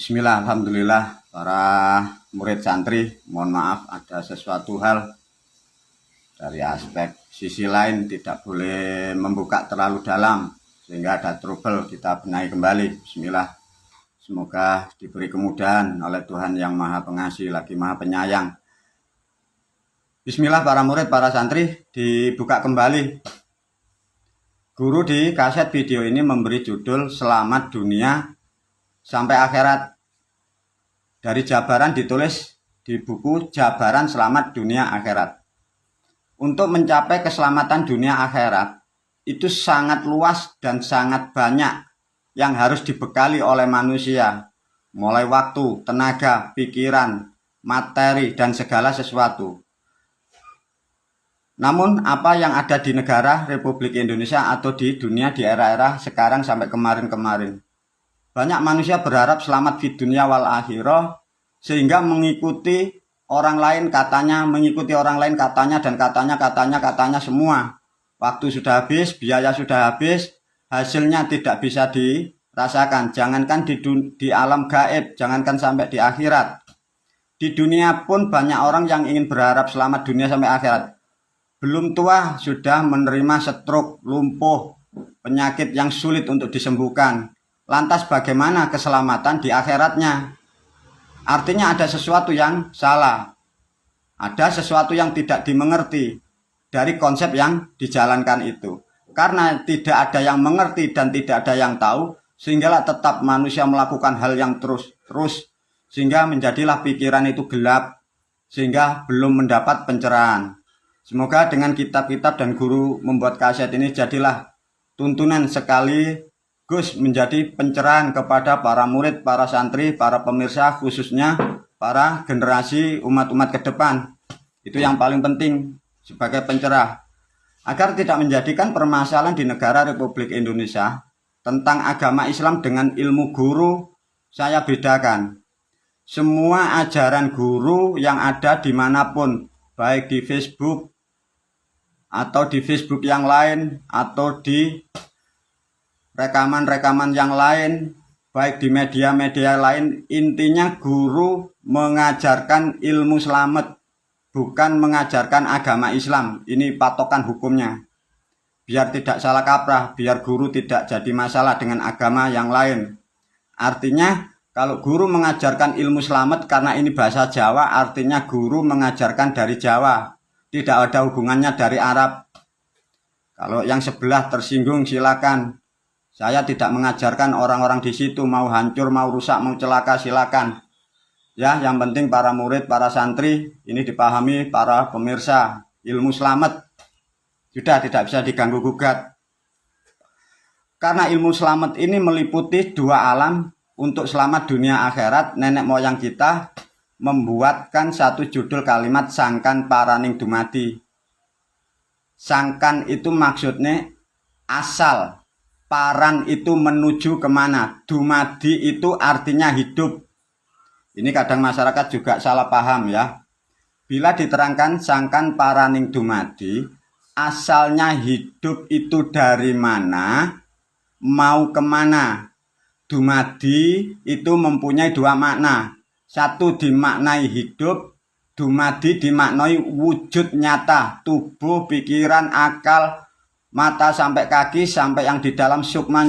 Bismillah, alhamdulillah para murid santri, mohon maaf ada sesuatu hal dari aspek sisi lain tidak boleh membuka terlalu dalam sehingga ada trouble, kita benahi kembali. Bismillah, semoga diberi kemudahan oleh Tuhan yang Maha Pengasih lagi Maha Penyayang. Bismillah para murid, para santri, dibuka kembali. Guru di kaset video ini memberi judul Selamat Dunia Sampai Akhirat. Dari jabaran ditulis di buku Jabaran Selamat Dunia Akhirat. Untuk mencapai keselamatan dunia akhirat itu sangat luas dan sangat banyak yang harus dibekali oleh manusia, mulai waktu, tenaga, pikiran, materi, dan segala sesuatu. Namun apa yang ada di negara Republik Indonesia atau di dunia di era-era sekarang sampai kemarin-kemarin, banyak manusia berharap selamat di dunia wal akhirah, sehingga mengikuti orang lain katanya, dan katanya semua. Waktu sudah habis, biaya sudah habis, hasilnya tidak bisa dirasakan. Jangankan di alam gaib, jangankan sampai di akhirat. Di dunia pun banyak orang yang ingin berharap selamat dunia sampai akhirat. Belum tua sudah menerima stroke, lumpuh, penyakit yang sulit untuk disembuhkan. Lantas bagaimana keselamatan di akhiratnya? Artinya ada sesuatu yang salah. Ada sesuatu yang tidak dimengerti dari konsep yang dijalankan itu. Karena tidak ada yang mengerti dan tidak ada yang tahu, sehinggalah tetap manusia melakukan hal yang terus, sehingga menjadilah pikiran itu gelap, sehingga belum mendapat pencerahan. Semoga dengan kitab-kitab dan guru membuat kaset ini jadilah tuntunan sekaligus menjadi pencerahan kepada para murid, para santri, para pemirsa, khususnya para generasi umat-umat ke depan. Itu yang paling penting sebagai pencerah, agar tidak menjadikan permasalahan di negara Republik Indonesia tentang agama Islam dengan ilmu guru saya bedakan. Semua ajaran guru yang ada dimanapun, baik di Facebook atau di Facebook yang lain atau di rekaman-rekaman yang lain, baik di media-media lain, intinya guru mengajarkan ilmu selamat, bukan mengajarkan agama Islam. Ini patokan hukumnya. Biar tidak salah kaprah, biar guru tidak jadi masalah dengan agama yang lain. Artinya kalau guru mengajarkan ilmu selamat karena ini bahasa Jawa, artinya guru mengajarkan dari Jawa. Tidak ada hubungannya dari Arab. Kalau yang sebelah tersinggung silakan. Saya tidak mengajarkan orang-orang di situ mau hancur, mau rusak, mau celaka silakan. Ya, yang penting para murid, para santri ini dipahami, para pemirsa, ilmu selamat sudah tidak bisa diganggu gugat. Karena ilmu selamat ini meliputi dua alam. Untuk selamat dunia akhirat, nenek moyang kita membuatkan satu judul kalimat sangkan paraning dumadi. Sangkan itu maksudnya asal, paran itu menuju kemana, dumadi itu artinya hidup. Ini kadang masyarakat juga salah paham ya. Bila diterangkan sangkan paraning dumadi, asalnya hidup itu dari mana, mau kemana. Dumadi itu mempunyai dua makna. Satu dimaknai hidup, dumadi dimaknai wujud nyata, tubuh, pikiran, akal, mata sampai kaki, sampai yang di dalam sukma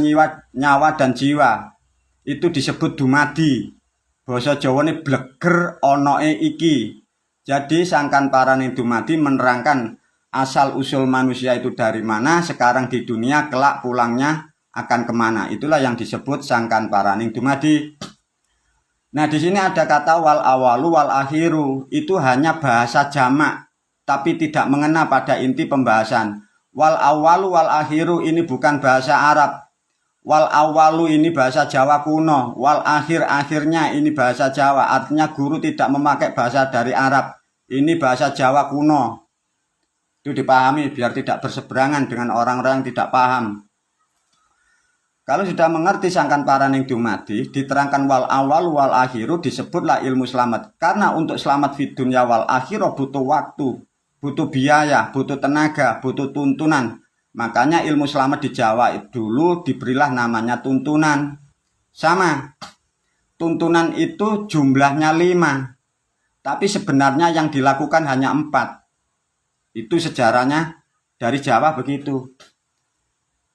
nyawa dan jiwa. Itu disebut dumadi. Basa Jawa ini bleger onoe iki. Jadi sangkan paraning dumadi menerangkan asal usul manusia itu dari mana, sekarang di dunia, kelak pulangnya akan kemana. Itulah yang disebut sangkan paraning dumadi. Nah, di sini ada kata wal awalu wal akhiru. Itu hanya bahasa jamak, tapi tidak mengena pada inti pembahasan. Wal awalu wal akhiru ini bukan bahasa Arab. Wal awalu ini bahasa Jawa kuno. Wal akhirnya ini bahasa Jawa. Artinya guru tidak memakai bahasa dari Arab. Ini bahasa Jawa kuno. Itu dipahami biar tidak berseberangan dengan orang-orang yang tidak paham. Kalau sudah mengerti sangkan paraning dumadi, diterangkan wal awal wal akhiru, disebutlah ilmu selamat. Karena untuk selamat di dunia wal akhiru butuh waktu, butuh biaya, butuh tenaga, butuh tuntunan. Makanya ilmu selamat di Jawa dulu diberilah namanya tuntunan. Sama. tuntunan itu jumlahnya 5, tapi sebenarnya yang dilakukan hanya 4. Itu sejarahnya dari Jawa begitu.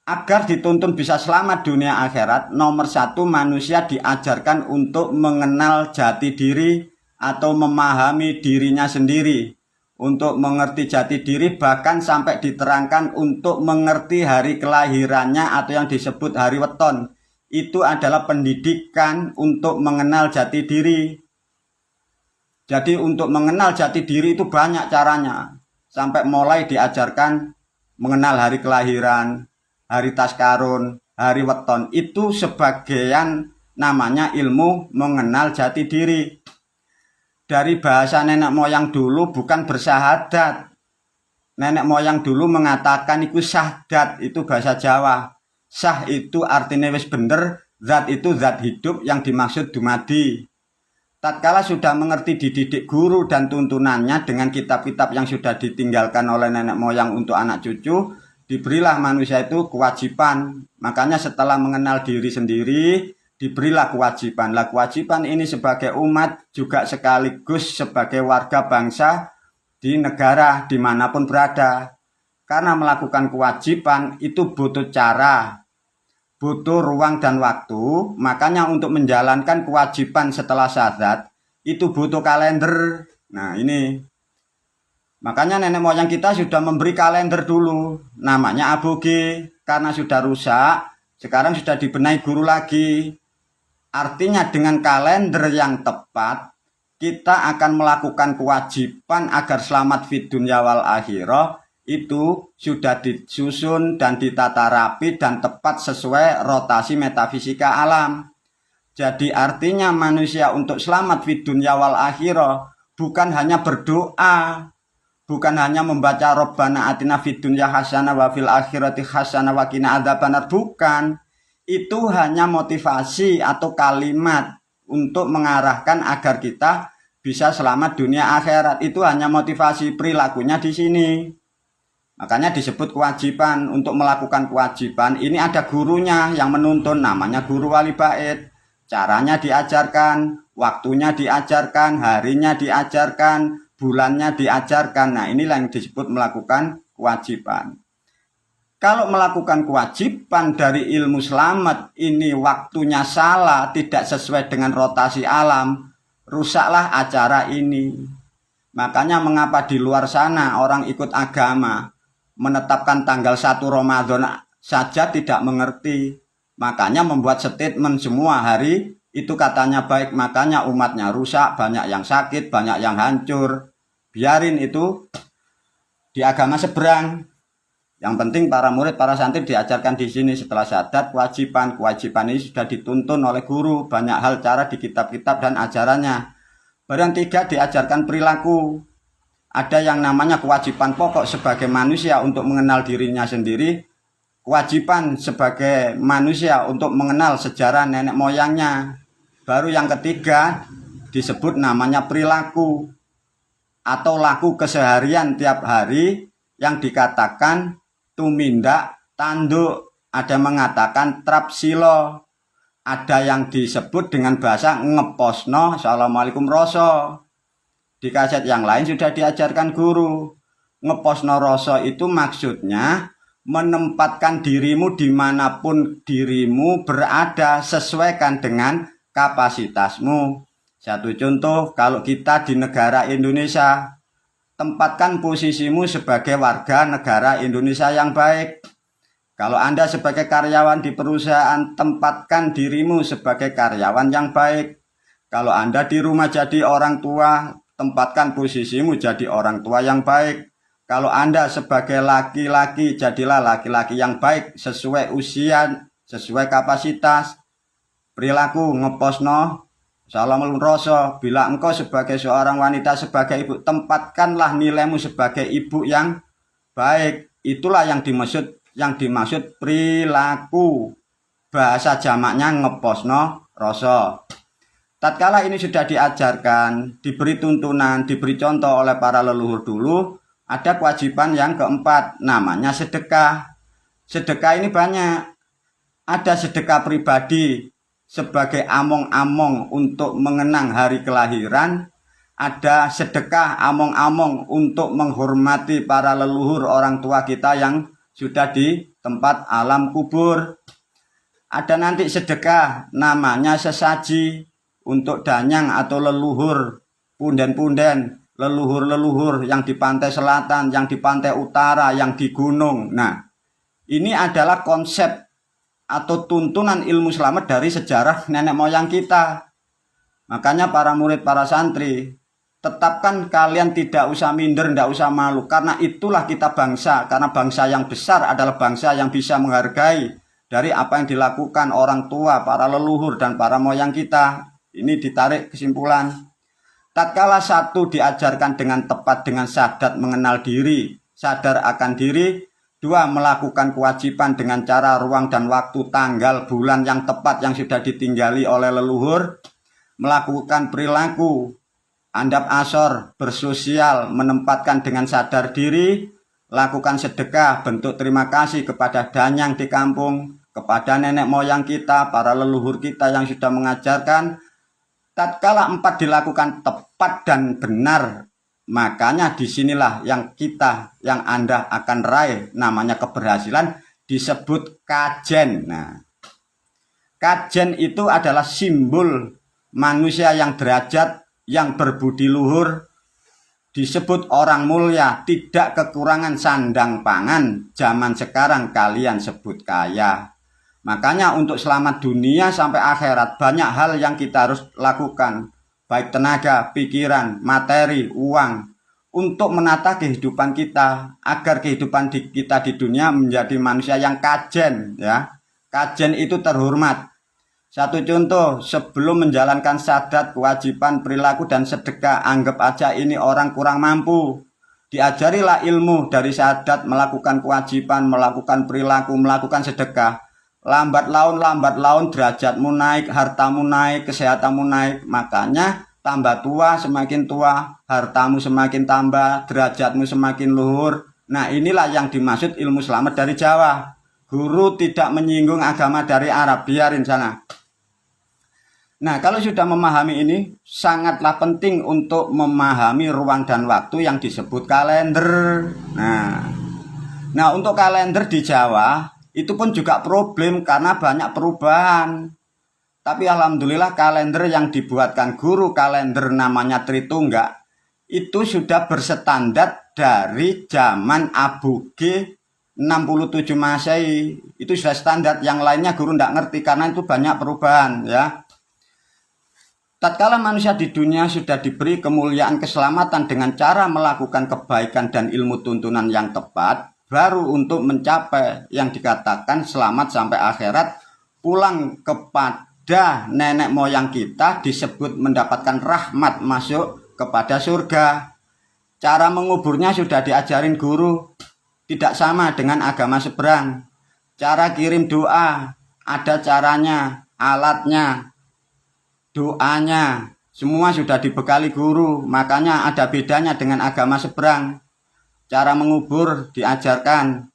Agar dituntun bisa selamat dunia akhirat, nomor 1 manusia diajarkan untuk mengenal jati diri atau memahami dirinya sendiri. Untuk mengerti jati diri bahkan sampai diterangkan untuk mengerti hari kelahirannya atau yang disebut hari weton. Itu adalah pendidikan untuk mengenal jati diri. Jadi untuk mengenal jati diri itu banyak caranya. Sampai mulai diajarkan mengenal hari kelahiran, hari taskarun, hari weton. Itu sebagian namanya ilmu mengenal jati diri. Dari bahasa nenek moyang dulu bukan bersahadat. Nenek moyang dulu mengatakan itu sahdat, itu bahasa Jawa. Sah itu artinya wis bener, zat itu zat hidup yang dimaksud dumadi. Tatkala sudah mengerti dididik guru dan tuntunannya dengan kitab-kitab yang sudah ditinggalkan oleh nenek moyang untuk anak cucu, diberilah manusia itu kewajiban. Makanya setelah mengenal diri sendiri, diberilah kewajiban. Lah kewajiban ini sebagai umat juga sekaligus sebagai warga bangsa di negara dimanapun berada. Karena melakukan kewajiban itu butuh cara, butuh ruang dan waktu. Makanya untuk menjalankan kewajiban setelah syahadat itu butuh kalender. Nah ini, makanya nenek moyang kita sudah memberi kalender dulu, namanya aboge. Karena sudah rusak, sekarang sudah dibenahi guru lagi. Artinya dengan kalender yang tepat, kita akan melakukan kewajiban agar selamat fid dunya wal akhirah. Itu sudah disusun dan ditata rapi dan tepat sesuai rotasi metafisika alam. Jadi artinya manusia untuk selamat fid dunya wal akhirah bukan hanya berdoa, bukan hanya membaca Rabbana atina fid dunya hasanah wa fil akhirati hasanah wa qina adzabannar, bukan. Itu hanya motivasi atau kalimat untuk mengarahkan agar kita bisa selamat dunia akhirat. Itu hanya motivasi, perilakunya di sini. Makanya disebut kewajiban. Untuk melakukan kewajiban ini ada gurunya yang menuntun, namanya guru wali bait. Caranya diajarkan, waktunya diajarkan, harinya diajarkan, bulannya diajarkan. Nah inilah yang disebut melakukan kewajiban. Kalau melakukan kewajiban dari ilmu selamat ini waktunya salah, tidak sesuai dengan rotasi alam, rusaklah acara ini. Makanya mengapa di luar sana orang ikut agama menetapkan tanggal 1 Ramadan saja tidak mengerti. Makanya membuat statement semua hari itu katanya baik, makanya umatnya rusak, banyak yang sakit, banyak yang hancur. Biarin itu di agama seberang. Yang penting para murid, para santri diajarkan di sini setelah syahadat kewajiban. Kewajiban ini sudah dituntun oleh guru, banyak hal cara di kitab-kitab dan ajarannya. Baru yang 3 diajarkan perilaku. Ada yang namanya kewajiban pokok sebagai manusia untuk mengenal dirinya sendiri. Kewajiban sebagai manusia untuk mengenal sejarah nenek moyangnya. Baru yang 3 disebut namanya perilaku atau laku keseharian tiap hari yang dikatakan tumindak tanduk, ada mengatakan trapsilo, ada yang disebut dengan bahasa ngeposno assalamualaikum roso. Di kaset yang lain sudah diajarkan guru. Ngeposno roso itu maksudnya menempatkan dirimu dimanapun dirimu berada, sesuaikan dengan kapasitasmu. Satu contoh, kalau kita di negara Indonesia, tempatkan posisimu sebagai warga negara Indonesia yang baik. Kalau Anda sebagai karyawan di perusahaan, tempatkan dirimu sebagai karyawan yang baik. Kalau Anda di rumah jadi orang tua, tempatkan posisimu jadi orang tua yang baik. Kalau Anda sebagai laki-laki, jadilah laki-laki yang baik sesuai usia, sesuai kapasitas. Perilaku ngeposno assalamualaikum roso. Bila engkau sebagai seorang wanita, sebagai ibu, tempatkanlah nilaimu sebagai ibu yang baik. Itulah yang dimaksud perilaku. Bahasa jamaknya ngeposno roso. Tatkala ini sudah diajarkan, diberi tuntunan, diberi contoh oleh para leluhur dulu, ada kewajiban yang 4, namanya sedekah. Sedekah ini banyak. Ada sedekah pribadi, sebagai among-among untuk mengenang hari kelahiran, ada sedekah among-among untuk menghormati para leluhur orang tua kita yang sudah di tempat alam kubur. Ada nanti sedekah namanya sesaji untuk danyang atau leluhur, punden-punden, leluhur-leluhur yang di pantai selatan, yang di pantai utara, yang di gunung. Nah, ini adalah konsep atau tuntunan ilmu selamat dari sejarah nenek moyang kita. Makanya para murid, para santri, tetapkan kalian tidak usah minder, tidak usah malu. Karena itulah kita bangsa. Karena bangsa yang besar adalah bangsa yang bisa menghargai dari apa yang dilakukan orang tua, para leluhur, dan para moyang kita. Ini ditarik kesimpulan. Tatkala satu diajarkan dengan tepat dengan sadat mengenal diri, sadar akan diri. Dua, melakukan kewajiban dengan cara, ruang, dan waktu, tanggal, bulan yang tepat yang sudah ditinggali oleh leluhur. Melakukan perilaku, andap asor, bersosial, menempatkan dengan sadar diri. Lakukan sedekah, bentuk terima kasih kepada danyang di kampung, kepada nenek moyang kita, para leluhur kita yang sudah mengajarkan. Tatkala 4 dilakukan tepat dan benar, makanya disinilah yang Anda akan raih namanya keberhasilan, disebut kajen. Nah, kajen itu adalah simbol manusia yang derajat, yang berbudi luhur, disebut orang mulia, tidak kekurangan sandang pangan. Zaman sekarang kalian sebut kaya. Makanya untuk selamat dunia sampai akhirat banyak hal yang kita harus lakukan, baik tenaga, pikiran, materi, uang, untuk menata kehidupan kita agar kehidupan kita di dunia menjadi manusia yang kajen, ya. Kajen itu terhormat. Satu contoh, sebelum menjalankan sadat, kewajiban, perilaku, dan sedekah, anggap aja ini orang kurang mampu. Diajarilah ilmu dari sadat, melakukan kewajiban, melakukan perilaku, melakukan sedekah. Lambat laun derajatmu naik, hartamu naik, kesehatanmu naik. Makanya tambah tua semakin tua, hartamu semakin tambah, derajatmu semakin luhur. Nah, inilah yang dimaksud ilmu selamat dari Jawa. Guru tidak menyinggung agama dari Arab, biarin sana. Nah, kalau sudah memahami ini, sangatlah penting untuk memahami ruang dan waktu yang disebut kalender. Nah, untuk kalender di Jawa itu pun juga problem karena banyak perubahan. Tapi alhamdulillah kalender yang dibuatkan guru kalender namanya Tritunggak itu sudah berstandar dari zaman Aboge 67 Masehi. Itu sudah standar, yang lainnya guru tidak ngerti karena itu banyak perubahan, ya. Tatkala manusia di dunia sudah diberi kemuliaan keselamatan dengan cara melakukan kebaikan dan ilmu tuntunan yang tepat, baru untuk mencapai yang dikatakan selamat sampai akhirat, pulang kepada nenek moyang kita, disebut mendapatkan rahmat, masuk kepada surga. Cara menguburnya sudah diajarin guru, tidak sama dengan agama seberang. Cara kirim doa, ada caranya, alatnya, doanya, semua sudah dibekali guru. Makanya ada bedanya dengan agama seberang. Cara mengubur diajarkan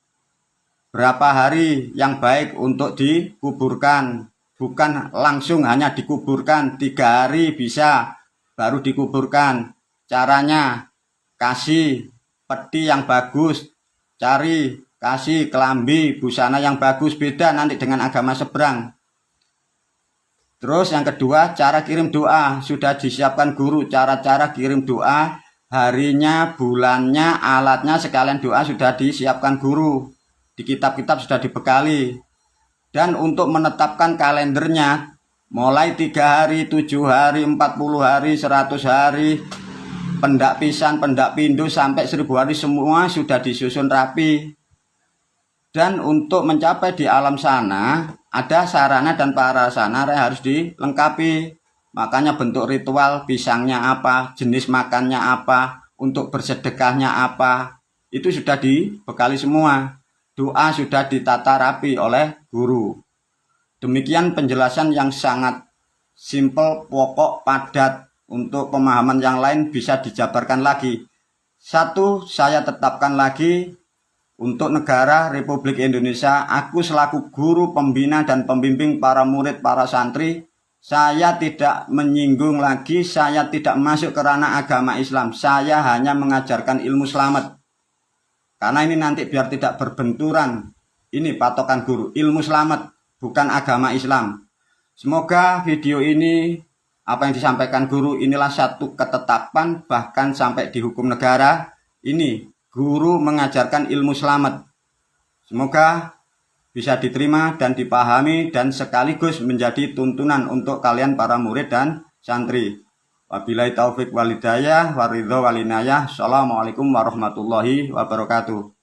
berapa hari yang baik untuk dikuburkan. Bukan langsung hanya dikuburkan, 3 hari bisa baru dikuburkan. Caranya, kasih peti yang bagus, cari, kasih kelambi, busana yang bagus, beda nanti dengan agama seberang. Terus yang kedua, cara kirim doa, sudah disiapkan guru, cara-cara kirim doa, harinya, bulannya, alatnya, sekalian doa sudah disiapkan guru. Di kitab-kitab sudah dibekali. Dan untuk menetapkan kalendernya, mulai 3 hari, 7 hari, 40 hari, 100 hari, pendak pisan, pendak pindu, sampai 1000 hari, semua sudah disusun rapi. Dan untuk mencapai di alam sana, ada sarana dan prasarana yang harus dilengkapi. Makanya bentuk ritual, pisangnya apa, jenis makannya apa, untuk bersedekahnya apa, itu sudah dibekali semua. Doa sudah ditata rapi oleh guru. Demikian penjelasan yang sangat simpel, pokok, padat. Untuk pemahaman yang lain bisa dijabarkan lagi. Satu, saya tetapkan lagi, untuk negara Republik Indonesia, aku selaku guru, pembina, dan pembimbing para murid, para santri, Saya tidak menyinggung lagi, saya tidak masuk ke ranah agama Islam. Saya hanya mengajarkan ilmu selamat. Karena ini nanti biar tidak berbenturan. Ini patokan guru, ilmu selamat, bukan agama Islam. Semoga video ini, apa yang disampaikan guru, inilah satu ketetapan, bahkan sampai di hukum negara. Ini guru mengajarkan ilmu selamat. Semoga bisa diterima dan dipahami dan sekaligus menjadi tuntunan untuk kalian para murid dan santri. Wabillahi taufik walhidayah waridho walinayah. Assalamualaikum warahmatullahi wabarakatuh.